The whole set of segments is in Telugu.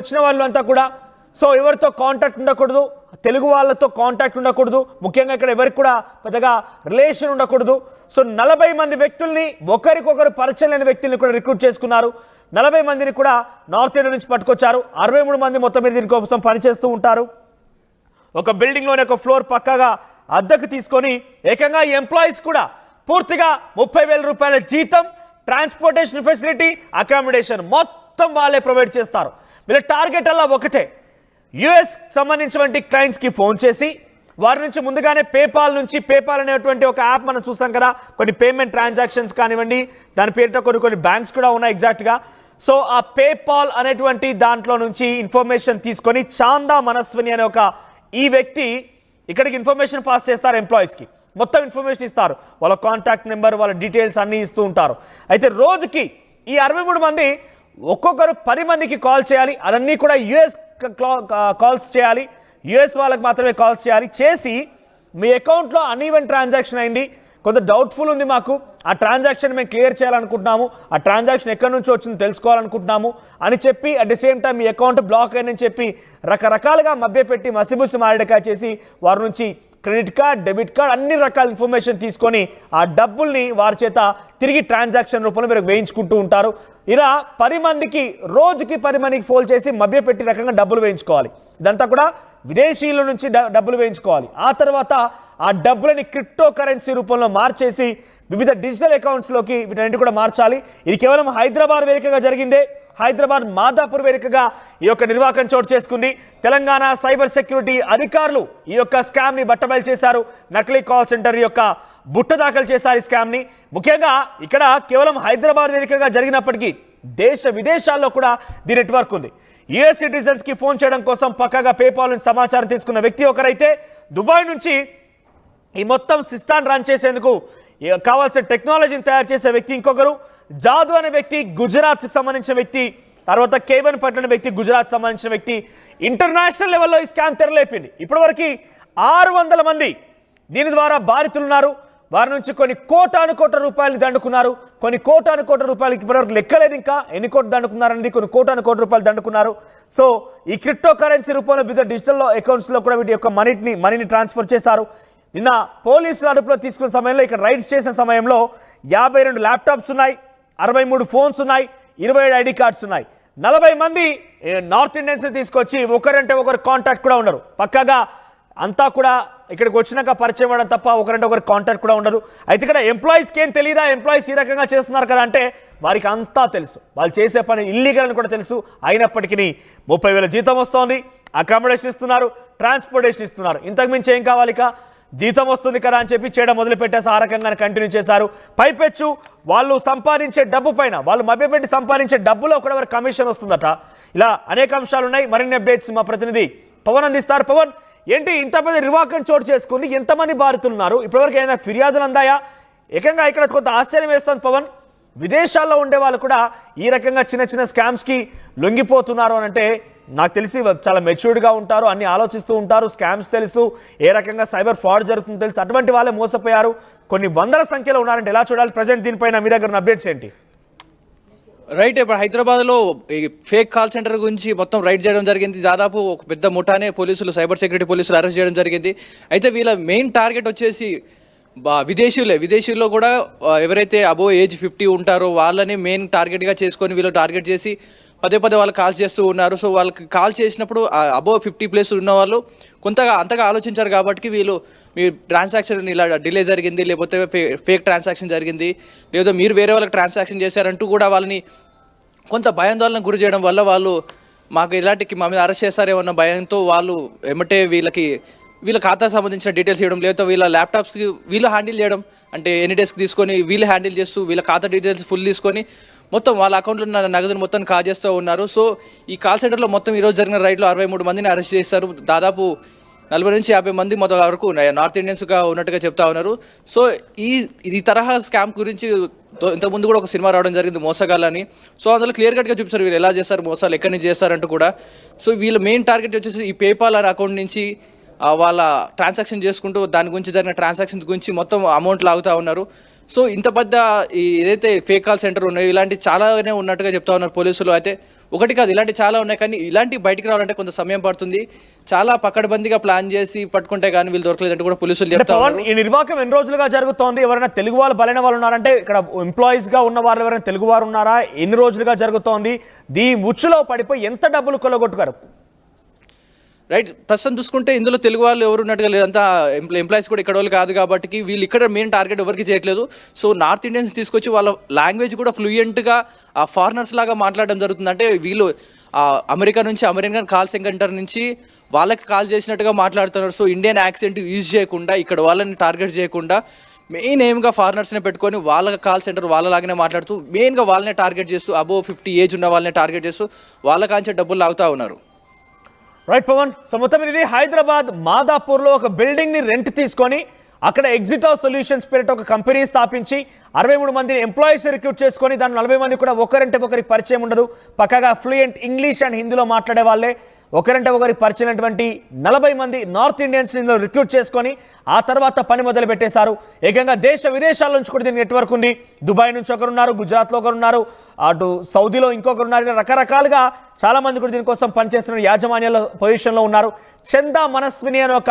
వచ్చిన వాళ్ళంతా కూడా సో ఎవరితో కాంటాక్ట్ ఉండకూడదు, తెలుగు వాళ్ళతో కాంటాక్ట్ ఉండకూడదు, ముఖ్యంగా ఇక్కడ ఎవరికి కూడా పెద్దగా రిలేషన్ ఉండకూడదు. సో 40 మంది వ్యక్తుల్ని ఒకరికొకరు పరిచయం లేని వ్యక్తుల్ని కూడా రిక్రూట్ చేసుకున్నారు. 40 మందిని కూడా నార్త్ ఇండియా నుంచి పట్టుకొచ్చారు. 63 మంది మొత్తం మీద దీనికోసం పనిచేస్తూ ఉంటారు. ఒక బిల్డింగ్లోనే ఒక ఫ్లోర్ పక్కాగా అద్దెకు తీసుకొని ఏకంగా ఈ ఎంప్లాయీస్ కూడా పూర్తిగా 30,000 రూపాయల జీతం, ట్రాన్స్పోర్టేషన్ ఫెసిలిటీ, అకామిడేషన్ మొత్తం వాళ్ళే ప్రొవైడ్ చేస్తారు. వీళ్ళ టార్గెట్ అలా ఒకటే, యుఎస్ సంబంధించినటువంటి క్లయింట్స్కి ఫోన్ చేసి వారి నుంచి ముందుగానే పేపాల్ అనేటువంటి ఒక యాప్ మనం చూసాం కదా, కొన్ని పేమెంట్ ట్రాన్సాక్షన్స్ కానివ్వండి, దాని పేరిట కొన్ని బ్యాంక్స్ కూడా ఉన్నాయి ఎగ్జాక్ట్గా. సో ఆ పేపాల్ అనేటువంటి దాంట్లో నుంచి ఇన్ఫర్మేషన్ తీసుకొని చాందా మనస్విని అనే ఒక ఈ వ్యక్తి ఇక్కడికి ఇన్ఫర్మేషన్ పాస్ చేస్తారు. ఎంప్లాయీస్కి మొత్తం ఇన్ఫర్మేషన్ ఇస్తారు, వాళ్ళ కాంటాక్ట్ నెంబర్, వాళ్ళ డీటెయిల్స్ అన్నీ ఇస్తూ ఉంటారు. అయితే రోజుకి ఈ 63 మంది ఒక్కొక్కరు 10 మందికి కాల్ చేయాలి. అదన్నీ కూడా యుఎస్ కాల్స్ చేయాలి, యుఎస్ వాళ్ళకి మాత్రమే కాల్స్ చేయాలి. చేసి మీ అకౌంట్లో అన్ఈవెన్ ట్రాన్సాక్షన్ అయింది, కొంత డౌట్ఫుల్ ఉంది, మాకు ఆ ట్రాన్సాక్షన్ మేము క్లియర్ చేయాలనుకుంటున్నాము, ఆ ట్రాన్సాక్షన్ ఎక్కడి నుంచి వచ్చిందో తెలుసుకోవాలనుకుంటున్నాము అని చెప్పి at the same time me account block అయిందని చెప్పి రకరకాలుగా మభ్యపెట్టి మసిబుసి మారడికాయ చేసి వారి నుంచి క్రెడిట్ కార్డ్, డెబిట్ కార్డ్ అన్ని రకాల ఇన్ఫర్మేషన్ తీసుకొని ఆ డబ్బుల్ని వారి చేత తిరిగి ట్రాన్సాక్షన్ రూపంలో మీరు వేయించుకుంటూ ఉంటారు. ఇలా 10 మందికి రోజుకి 10 మందికి ఫోన్ చేసి మభ్యపెట్టి రకంగా డబ్బులు వేయించుకోవాలి. ఇదంతా కూడా విదేశీయుల నుంచి డబ్బులు వేయించుకోవాలి. ఆ తర్వాత ఆ డబ్బులని క్రిప్టో కరెన్సీ రూపంలో మార్చేసి వివిధ డిజిటల్ అకౌంట్స్లోకి వీటన్నిటి కూడా మార్చాలి. ఇది కేవలం హైదరాబాద్ వేదికగా జరిగిందే. హైదరాబాద్ మాదాపూర్ వేదికగా ఈ యొక్క నిర్వాహకం చోటు చేసుకుంది. తెలంగాణ సైబర్ సెక్యూరిటీ అధికారులు ఈ యొక్క స్కామ్ని బట్టబయలు చేశారు. నకిలీ కాల్ సెంటర్ యొక్క బుట్ట దాఖలు చేశారు ఈ స్కామ్ని. ముఖ్యంగా ఇక్కడ కేవలం హైదరాబాద్ వేదికగా జరిగినప్పటికీ దేశ విదేశాల్లో కూడా దీని నెట్వర్క్ ఉంది. యుఎస్ సిటిజన్స్కి ఫోన్ చేయడం కోసం పక్కగా పేపాల్ నుంచి సమాచారం తీసుకున్న వ్యక్తి ఒకరైతే, దుబాయ్ నుంచి ఈ మొత్తం సిస్టాన్ రన్ చేసేందుకు కావాల్సిన టెక్నాలజీని తయారు చేసే వ్యక్తి ఇంకొకరు, జాదు అనే వ్యక్తి గుజరాత్కి సంబంధించిన వ్యక్తి, తర్వాత కేవన్ పట్ల అనే వ్యక్తి గుజరాత్ సంబంధించిన వ్యక్తి. ఇంటర్నేషనల్ లెవెల్లో ఈ స్కామ్ తెరలేపింది. ఇప్పటివరకు 600 మంది దీని ద్వారా బాధితులున్నారు. వారి నుంచి కొన్ని కోటాను రూపాయలు దండుకున్నారు. కొన్ని కోటాను రూపాయలకి ఇప్పటివరకు లెక్కలేదు, ఇంకా ఎన్ని కోట్లు దండుకున్నారనేది, కొన్ని కోటాను రూపాయలు దండుకున్నారు. సో ఈ క్రిప్టో కరెన్సీ రూపంలో వివిధ డిజిటల్ అకౌంట్స్లో కూడా వీటి యొక్క మనీని ట్రాన్స్ఫర్ చేశారు. నిన్న పోలీసులు అదుపులో తీసుకున్న సమయంలో, ఇక్కడ రైడ్స్ చేసిన సమయంలో 52 ల్యాప్టాప్స్ ఉన్నాయి, 63 ఫోన్స్ ఉన్నాయి, 27 ఐడి కార్డ్స్ ఉన్నాయి. 40 మంది నార్త్ ఇండియన్స్ తీసుకొచ్చి ఒకరంటే ఒకరు కాంటాక్ట్ కూడా ఉండరు. పక్కాగా అంతా కూడా ఇక్కడికి వచ్చినాక పరిచయం అవ్వడం తప్ప ఒకరంటే ఒకరు కాంటాక్ట్ కూడా ఉండదు. అయితే ఇక్కడ ఎంప్లాయీస్కి ఏం తెలియదా, ఎంప్లాయీస్ ఈ రకంగా చేస్తున్నారు కదా అంటే వారికి అంతా తెలుసు. వాళ్ళు చేసే పని ఇల్లీగల్ అని కూడా తెలుసు. అయినప్పటికీ 30,000 జీతం వస్తోంది, అకామిడేషన్ ఇస్తున్నారు, ట్రాన్స్పోర్టేషన్ ఇస్తున్నారు. ఇంతకు మించి ఏం కావాలి? జీతం వస్తుంది కదా అని చెప్పి చేయడం మొదలుపెట్టేసి ఆ రకంగా కంటిన్యూ చేశారు. పైపెచ్చు వాళ్ళు సంపాదించే డబ్బు పైన, వాళ్ళు మభ్యపెట్టి సంపాదించే డబ్బులో కూడా వారికి కమిషన్ వస్తుందట. ఇలా అనేక అంశాలు ఉన్నాయి. మరిన్ని అప్డేట్స్ మా ప్రతినిధి పవన్ అందిస్తారు. పవన్, ఏంటి ఇంత పెద్ద నిర్వాహకం చోటు చేసుకుని ఎంతమంది బాధితులు ఉన్నారు? ఇప్పటివరకు ఏమైనా ఫిర్యాదులు అందాయా? ఏకంగా ఇక్కడ కొంత ఆశ్చర్యం వేస్తుంది పవన్, విదేశాల్లో ఉండే వాళ్ళు కూడా ఈ రకంగా చిన్న స్కామ్స్కి లొంగిపోతున్నారు అని అంటే, నాకు తెలిసి చాలా మెచ్యూర్డ్గా ఉంటారు, అన్ని ఆలోచిస్తూ ఉంటారు, స్కామ్స్ తెలుసు, ఏ రకంగా సైబర్ ఫ్రాడ్ జరుగుతుందో తెలుసు, అటువంటి వాళ్ళే మోసపోయారు. కొన్ని వందల సంఖ్యలో ఉన్నారంటే ఎలా చూడాలి? ప్రజెంట్ దీనిపైన మీ దగ్గర అప్డేట్స్ ఏంటి? రైట్, ఇప్పుడు హైదరాబాద్లో ఈ ఫేక్ కాల్ సెంటర్ గురించి మొత్తం రైడ్ చేయడం జరిగింది. దాదాపు ఒక పెద్ద ముఠానే పోలీసులు, సైబర్ సెక్యూరిటీ పోలీసులు అరెస్ట్ చేయడం జరిగింది. అయితే వీళ్ళ మెయిన్ టార్గెట్ వచ్చేసి విదేశీయుల్లో కూడా ఎవరైతే అబోవ్ ఏజ్ 50 ఉంటారో వాళ్ళని మెయిన్ టార్గెట్గా చేసుకొని వీళ్ళు టార్గెట్ చేసి పదే వాళ్ళు కాల్ చేస్తూ ఉన్నారు. సో వాళ్ళకి కాల్ చేసినప్పుడు అబోవ్ 50+ ఉన్న వాళ్ళు అంతగా ఆలోచించారు కాబట్టి వీళ్ళు మీ ట్రాన్సాక్షన్ ఇలా డిలే జరిగింది, లేకపోతే ఫేక్ ట్రాన్సాక్షన్ జరిగింది, లేదా మీరు వేరే వాళ్ళకి ట్రాన్సాక్షన్ చేశారంటూ కూడా వాళ్ళని కొంత భయాందోళనకు గురి చేయడం వల్ల వాళ్ళు మాకు ఇలాంటి మా మీద అరెస్ట్ చేస్తారేమన్న భయంతో వాళ్ళు ఎమ్మటే వీళ్ళ ఖాతాకు సంబంధించిన డీటెయిల్స్ ఇవ్వడం, లేదా వీళ్ళ ల్యాప్టాప్స్కి వీళ్ళు హ్యాండిల్ చేయడం, అంటే ఎనీ డెస్క్ తీసుకొని వీళ్ళు హ్యాండిల్ చేస్తూ వీళ్ళ ఖాతా డీటెయిల్స్ ఫుల్ తీసుకొని మొత్తం వాళ్ళ అకౌంట్లో ఉన్న నగదును మొత్తం కాజేస్తూ ఉన్నారు. సో ఈ కాల్ సెంటర్లో మొత్తం ఈరోజు జరిగిన రైడ్లో 63 మందిని అరెస్ట్ చేశారు. దాదాపు 40 నుంచి 50 మంది మొత్తం వరకు నార్త్ ఇండియన్స్గా ఉన్నట్టుగా చెప్తా ఉన్నారు. సో ఈ తరహా స్కామ్ గురించి ఇంతకుముందు కూడా ఒక సినిమా రావడం జరిగింది, మోసగాళ్ళని. సో అందులో క్లియర్ కట్గా చూపిస్తారు వీళ్ళు ఎలా చేస్తారు, మోసాలు ఎక్కడి నుంచి చేస్తారంటూ కూడా. సో వీళ్ళ మెయిన్ టార్గెట్ వచ్చేసి ఈ పేపాల్ అనే అకౌంట్ నుంచి వాళ్ళ ట్రాన్సాక్షన్ చేసుకుంటూ దాని గురించి జరిగిన ట్రాన్సాక్షన్స్ గురించి మొత్తం అమౌంట్ లాగుతూ ఉన్నారు. సో ఇంత పెద్ద ఏదైతే ఫేక్ కాల్ సెంటర్ ఉన్నాయో ఇలాంటి చాలానే ఉన్నట్టుగా చెప్తా ఉన్నారు పోలీసులు. అయితే ఒకటి కాదు, ఇలాంటి చాలా ఉన్నాయి. కానీ ఇలాంటి బయటికి రావాలంటే కొంత సమయం పడుతుంది. చాలా పకడ్బందీగా ప్లాన్ చేసి పట్టుకుంటే కానీ వీళ్ళు దొరకలేదంటే కూడా పోలీసులు చెప్తా ఉన్నారు. ఈ నిర్వాకం ఎన్ని రోజులుగా జరుగుతోంది? ఎవరైనా తెలుగు వాళ్ళు బలైన వాళ్ళు ఉన్నారంటే ఇక్కడ ఎంప్లాయీస్ గా ఉన్న వాళ్ళు ఎవరైనా తెలుగు వారు ఉన్నారా? ఎన్ని రోజులుగా జరుగుతోంది? దీని ఉచ్చులో పడిపోయి ఎంత డబ్బులు కొల్లగొట్టుకారు? రైట్, ప్రస్తుతం చూసుకుంటే ఇందులో తెలుగు వాళ్ళు ఎవరు ఉన్నట్టుగా లేదంతా ఎంప్లాయీస్ కూడా ఇక్కడ వాళ్ళు కాదు కాబట్టి వీళ్ళు ఇక్కడ మెయిన్ టార్గెట్ ఎవరికి చేయట్లేదు. సో నార్త్ ఇండియన్స్ తీసుకొచ్చి వాళ్ళ లాంగ్వేజ్ కూడా ఫ్లూయెంట్గా ఆ ఫారినర్స్ లాగా మాట్లాడడం జరుగుతుంది. అంటే వీళ్ళు అమెరికా నుంచి, అమెరికన్ కాల్ సెంటర్ నుంచి వాళ్ళకి కాల్ చేసినట్టుగా మాట్లాడుతున్నారు. సో ఇండియన్ యాక్సెంట్ యూజ్ చేయకుండా, ఇక్కడ వాళ్ళని టార్గెట్ చేయకుండా మెయిన్ ఎయిమ్గా ఫారినర్స్ని పెట్టుకొని వాళ్ళ కాల్ సెంటర్ వాళ్ళలాగానే మాట్లాడుతూ మెయిన్గా వాళ్ళనే టార్గెట్ చేస్తూ అబోవ్ 50 ఏజ్ ఉన్న వాళ్ళని టార్గెట్ చేస్తూ వాళ్ళ కాంచే డబ్బులు లాగుతూ ఉన్నారు. రైట్ పవన్, సో మొత్తం ఇది హైదరాబాద్ మాదాపూర్లో ఒక బిల్డింగ్ ని రెంట్ తీసుకొని అక్కడ ఎగ్జిట్ ఆఫ్ సొల్యూషన్స్ పేరిట ఒక కంపెనీ స్థాపించి 63 మందిని ఎంప్లాయీస్ రిక్రూట్ చేసుకొని దాని 40 మంది కూడా ఒకరంటే ఒకరికి పరిచయం ఉండదు, పక్కగా ఫ్లూయెంట్ ఇంగ్లీష్ అండ్ హిందీలో మాట్లాడే వాళ్ళే. ఒకరంటే ఒకరికి పరిచయమైనటువంటి 40 మంది నార్త్ ఇండియన్స్ రిక్రూట్ చేసుకొని ఆ తర్వాత పని మొదలు పెట్టేశారు. ఏకంగా దేశ విదేశాల నుంచి కూడా దీని నెట్వర్క్ ఉంది. దుబాయ్ నుంచి ఒకరున్నారు, గుజరాత్లో ఒకరున్నారు, అటు సౌదీలో ఇంకొకరు ఉన్నారు. రకరకాలుగా చాలా మంది కూడా దీనికోసం పనిచేస్తున్న యాజమాన్యాల పొజిషన్లో ఉన్నారు. చందా మనస్విని అనే ఒక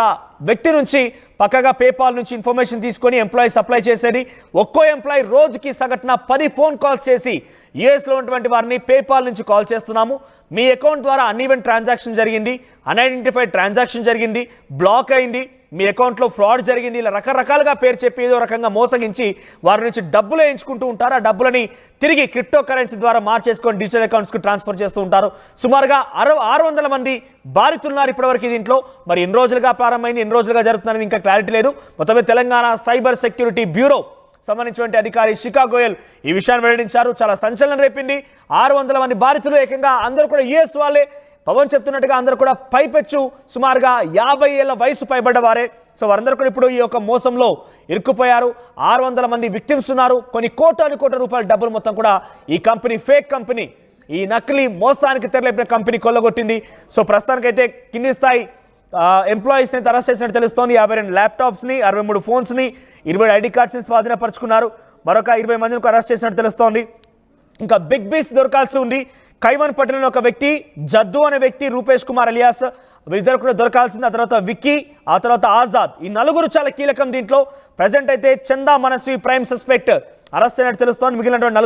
వ్యక్తి నుంచి పక్కగా పేపాల్ నుంచి ఇన్ఫర్మేషన్ తీసుకొని ఎంప్లాయీ సప్లై చేసేది. ఒక్కో ఎంప్లాయీ రోజుకి సగటున 10 ఫోన్ కాల్స్ చేసి యూఎస్లో ఉన్నటువంటి వారిని పేపాల్ నుంచి కాల్ చేస్తున్నాము, మీ అకౌంట్ ద్వారా అన్ఈవెంట్ ట్రాన్సాక్షన్ జరిగింది, అన్ఐడెంటిఫైడ్ ట్రాన్సాక్షన్ జరిగింది, బ్లాక్ అయింది, మీ అకౌంట్లో ఫ్రాడ్ జరిగింది, ఇలా రకరకాలుగా పేరు చెప్పి ఏదో రకంగా మోసగించి వారి నుంచి డబ్బులు వేయించుకుంటూ ఉంటారు. ఆ డబ్బులని తిరిగి క్రిప్టో కరెన్సీ ద్వారా మార్చేసుకొని డిజిటల్ అకౌంట్స్కి ట్రాన్స్ఫర్ చేస్తూ ఉంటారు. సుమారుగా 600 మంది బాధితున్నారు ఇప్పటివరకు దీంట్లో. మరి ఎన్ని రోజులుగా ప్రారంభమైంది, ఎన్ని రోజులుగా జరుగుతుందని ఇంకా క్లారిటీ లేదు. మొత్తమే తెలంగాణ సైబర్ సెక్యూరిటీ బ్యూరో సంబంధించినటువంటి అధికారి శిఖా గోయల్ ఈ విషయాన్ని వెల్లడించారు. చాలా సంచలనం రేపింది. 600 మంది బాధితులు, ఏకంగా అందరూ కూడా యుఎస్ వాళ్ళే. పవన్ చెప్తున్నట్టుగా అందరూ కూడా పైపెచ్చు సుమారుగా 50 ఏళ్ల వయసు పైబడ్డవారే. సో వారందరూ కూడా ఇప్పుడు ఈ యొక్క మోసంలో ఇరుక్కుపోయారు. 600 మంది విక్టిమ్స్ ఉన్నారు. కొన్ని కోట్ల రూపాయల డబ్బులు మొత్తం కూడా ఈ కంపెనీ, ఫేక్ కంపెనీ, ఈ నకిలీ మోసానికి తెరలేపిన కంపెనీ కొల్లగొట్టింది. సో ప్రస్తుతానికైతే కింది స్థాయి ఎంప్లాయీస్ని అరెస్ట్ చేసినట్టు తెలుస్తోంది. 52 ల్యాప్టాప్స్ని, 63 ఫోన్స్ని, 20 ఐడి కార్డ్స్ని స్వాధీనపరుచుకున్నారు. మరొక 20 మందిని అరెస్ట్ చేసినట్టు తెలుస్తోంది. ఇంకా బిగ్ బీస్ దొరకాల్సి ఉంది. కైవన్ పటేల్ ఒక వ్యక్తి, జద్దు అనే వ్యక్తి, రూపేష్ కుమార్ అలియాస్, వీరిద్దరు కూడా దొరకాల్సింది. ఆ తర్వాత విక్కీ, ఆ తర్వాత ఆజాద్, ఈ నలుగురు చాలా కీలకం దీంట్లో. ప్రజెంట్ అయితే చందా మనస్వి ప్రైమ్ సస్పెక్ట్ అరెస్ట్ అయినట్టు తెలుస్తోంది. మిగిలినటువంటి